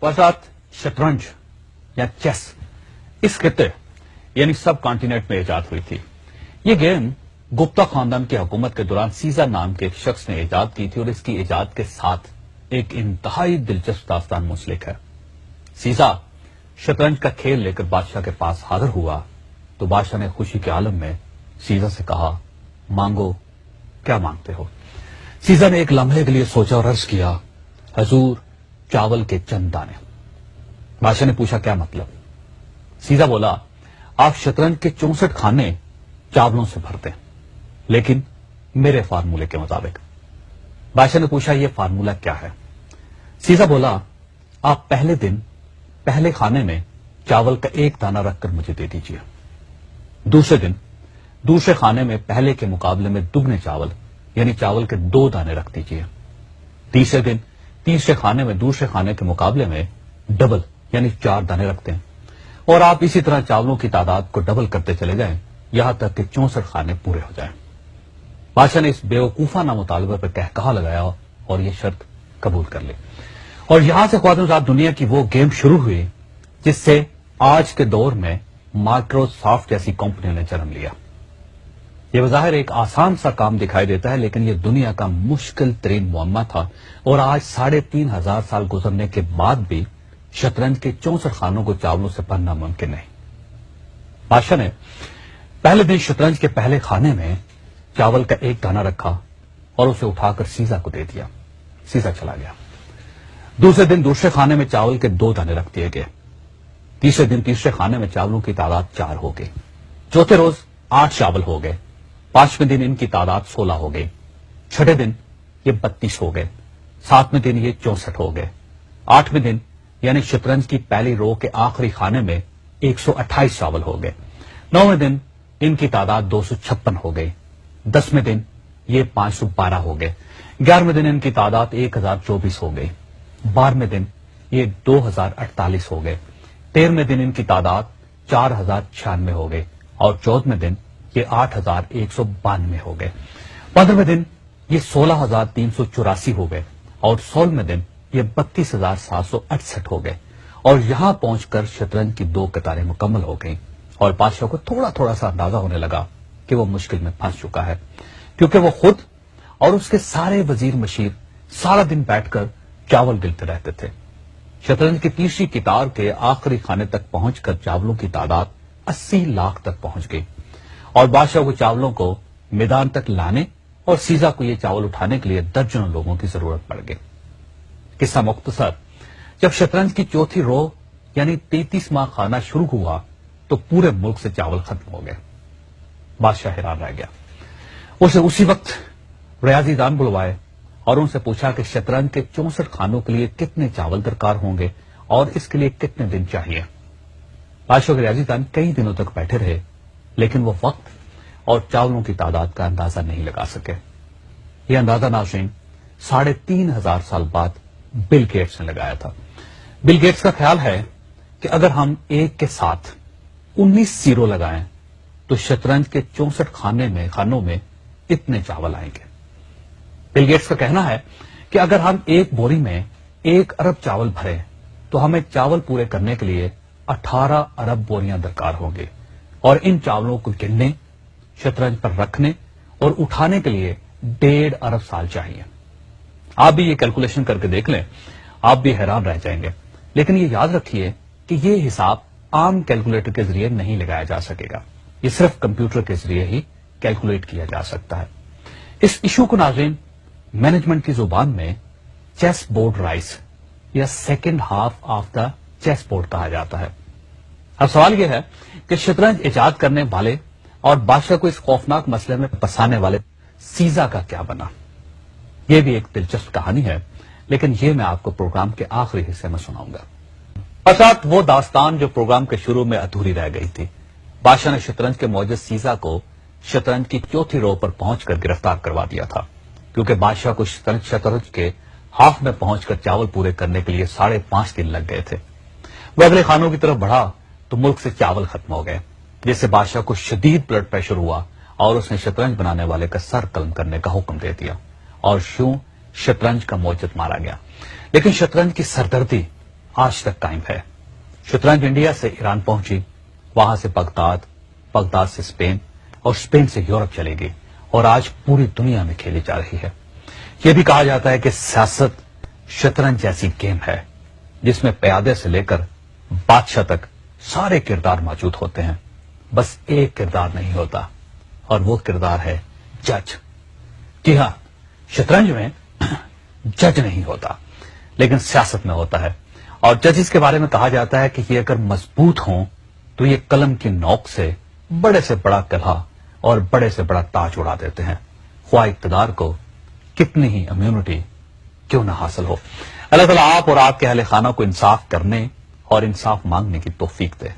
वसात शतरंज या चेस इस खिते यानी सब कॉन्टिनेंट में इजाद हुई थी। ये गेम गुप्ता खानदान की हुकूमत के दौरान सीजा नाम के एक शख्स ने इजाद की थी और इसकी इजाद के साथ एक इंतहाई दिलचस्प दास्तान मुंसलिक है। सीजा शतरंज का खेल लेकर बादशाह के पास हाजिर हुआ तो बादशाह ने खुशी के आलम में सीजा से कहा, मांगो, क्या मांगते हो? सीजा ने एक लम्हे के लिए सोचा और अर्ज किया, हजूर, चावल के चंद दाने। बादशाह ने पूछा, क्या मतलब? सीजा बोला, आप शतरंज के 64 खाने चावलों से भरते हैं, लेकिन मेरे फार्मूले के मुताबिक। बादशाह ने पूछा, यह फार्मूला क्या है? सीजा बोला, आप पहले दिन पहले खाने में चावल का एक दाना रखकर मुझे दे दीजिए। दूसरे दिन दूसरे खाने में पहले के मुकाबले में दुगने चावल यानी चावल के 2 दाने रख दीजिए। तीसरे दिन तीसरे खाने में दूसरे खाने के मुकाबले में डबल यानी 4 दाने रखते हैं और आप इसी तरह चावलों की तादाद को डबल करते चले जाएं यहां तक कि 64 खाने पूरे हो जाएं। बादशाह ने इस बेवकूफाना मुतालबे पर कहकहा लगाया और यह शर्त कबूल कर ली और यहां से ख्वातीन दुनिया की वो गेम शुरू हुई जिससे आज के दौर में माइक्रोसॉफ्ट जैसी कंपनियों ने जन्म लिया। यह बज़ाहिर एक आसान सा काम दिखाई देता है, लेकिन यह दुनिया का मुश्किल तरीन मुअम्मा था और आज 3500 साल गुजरने के बाद भी शतरंज के 64 खानों को चावलों से भरना मुमकिन नहीं। बादशाह ने पहले दिन शतरंज के पहले खाने में चावल का एक दाना रखा और उसे उठाकर सीजा को दे दिया। सीजा चला गया। दूसरे दिन दूसरे खाने में चावल के 2 दाने रख दिए गए। तीसरे दिन तीसरे खाने में चावलों की तादाद 4 हो गई। चौथे रोज 8 चावल हो गए। 5वें दिन इनकी तादाद 16 हो गई। छठे दिन ये 32 हो गए। 7वें दिन ये 64 हो गए। 8वें दिन यानी शतरंज की पहली रो के आखिरी खाने में 128 चावल हो गए। 9वें दिन इनकी तादाद 256 हो गई। 10वें दिन ये 512 हो गए। 11वें दिन इनकी तादाद 1024 हो गई। 12वें दिन ये 2048 हो गए। 13वें दिन इनकी तादाद 4096 हो गई और 14वें दिन ये 8192 हो गए। 15वें दिन ये 16384 हो गए और 16वें दिन ये 32768 हो गए और यहां पहुंचकर शतरंज की 2 कतारें मुकम्मल हो गईं और बादशाह को थोड़ा थोड़ा सा अंदाजा होने लगा कि वो मुश्किल में फंस चुका है, क्योंकि वो खुद और उसके सारे वजीर मशीर सारा दिन बैठकर चावल गिनते रहते थे। शतरंज की तीसरी कितार के आखिरी खाने तक पहुंचकर चावलों की तादाद 80 लाख तक पहुंच गई और बादशाह को चावलों को मैदान तक लाने और सीजा को ये चावल उठाने के लिए दर्जनों लोगों की जरूरत पड़ गई। किस्सा मुख्तसर, जब शतरंज की चौथी रो यानी 33 माह खाना शुरू हुआ तो पूरे मुल्क से चावल खत्म हो गए। बादशाह हैरान रह गया। उसे उसी वक्त रियाजीदान बुलवाए और उनसे पूछा कि शतरंज के 64 खानों के लिए कितने चावल दरकार होंगे और इसके लिए कितने दिन चाहिए। बादशाह के रियाजीदान कई दिनों तक बैठे रहे, लेकिन वो वक्त और चावलों की तादाद का अंदाजा नहीं लगा सके। यह अंदाजा नाज़रीन 3500 साल बाद बिल गेट्स ने लगाया था। बिल गेट्स का ख्याल है कि अगर हम एक के साथ 19 जीरो लगाएं तो शतरंज के 64 खानों में इतने चावल आएंगे। बिल गेट्स का कहना है कि अगर हम एक बोरी में 1 अरब चावल भरें तो हमें चावल पूरे करने के लिए 18 अरब बोरियां दरकार होंगी और इन चावलों को गिनने, शतरंज पर रखने और उठाने के लिए 1.5 अरब साल चाहिए। आप भी ये कैलकुलेशन करके देख लें, आप भी हैरान रह जाएंगे। लेकिन ये याद रखिए कि ये हिसाब आम कैलकुलेटर के जरिए नहीं लगाया जा सकेगा। ये सिर्फ कंप्यूटर के जरिए ही कैलकुलेट किया जा सकता है। इस इशू को नाज़रीन मैनेजमेंट की जुबान में चेस बोर्ड राइस या second half of the chess board कहा जाता है। अब सवाल यह है कि शतरंज इजाद करने वाले और बादशाह को इस खौफनाक मसले में फंसाने वाले सीजा का क्या बना? यह भी एक दिलचस्प कहानी है, लेकिन यह मैं आपको प्रोग्राम के आखिरी हिस्से में सुनाऊंगा। अर्थात वो दास्तान जो प्रोग्राम के शुरू में अधूरी रह गई थी। बादशाह ने शतरंज के मौजूद सीजा को शतरंज की चौथी रो पर पहुंचकर गिरफ्तार करवा दिया था, क्योंकि बादशाह को शतरंज के हाफ में पहुंचकर चावल पूरे करने के लिए 5.5 दिन लग गए थे। वह अगले खानों की तरफ बढ़ा तो मुल्क से चावल खत्म हो गए, जिससे बादशाह को शदीद ब्लड प्रेशर हुआ और उसने शतरंज बनाने वाले का सर कलम करने का हुक्म दे दिया और यूं शतरंज का मौजूद मारा गया। लेकिन शतरंज की सरदर्दी آج تک قائم ہے۔ شطرنج انڈیا سے ایران پہنچی، وہاں سے بغداد، بغداد سے اسپین اور اسپین سے یورپ چلے گی اور آج پوری دنیا میں کھیلی جا رہی ہے۔ یہ بھی کہا جاتا ہے کہ سیاست شطرنج جیسی گیم ہے جس میں پیادے سے لے کر بادشاہ تک سارے کردار موجود ہوتے ہیں، بس ایک کردار نہیں ہوتا اور وہ کردار ہے جج۔ جی ہاں، شطرنج میں جج نہیں ہوتا لیکن سیاست میں ہوتا ہے، اور ججز کے بارے میں کہا جاتا ہے کہ یہ اگر مضبوط ہوں تو یہ قلم کی نوک سے بڑے سے بڑا قلعہ اور بڑے سے بڑا تاج اڑا دیتے ہیں، خواہ اقتدار کو کتنی ہی امیونٹی کیوں نہ حاصل ہو۔ اللہ تعالیٰ آپ اور آپ کے اہل خانہ کو انصاف کرنے اور انصاف مانگنے کی توفیق دے۔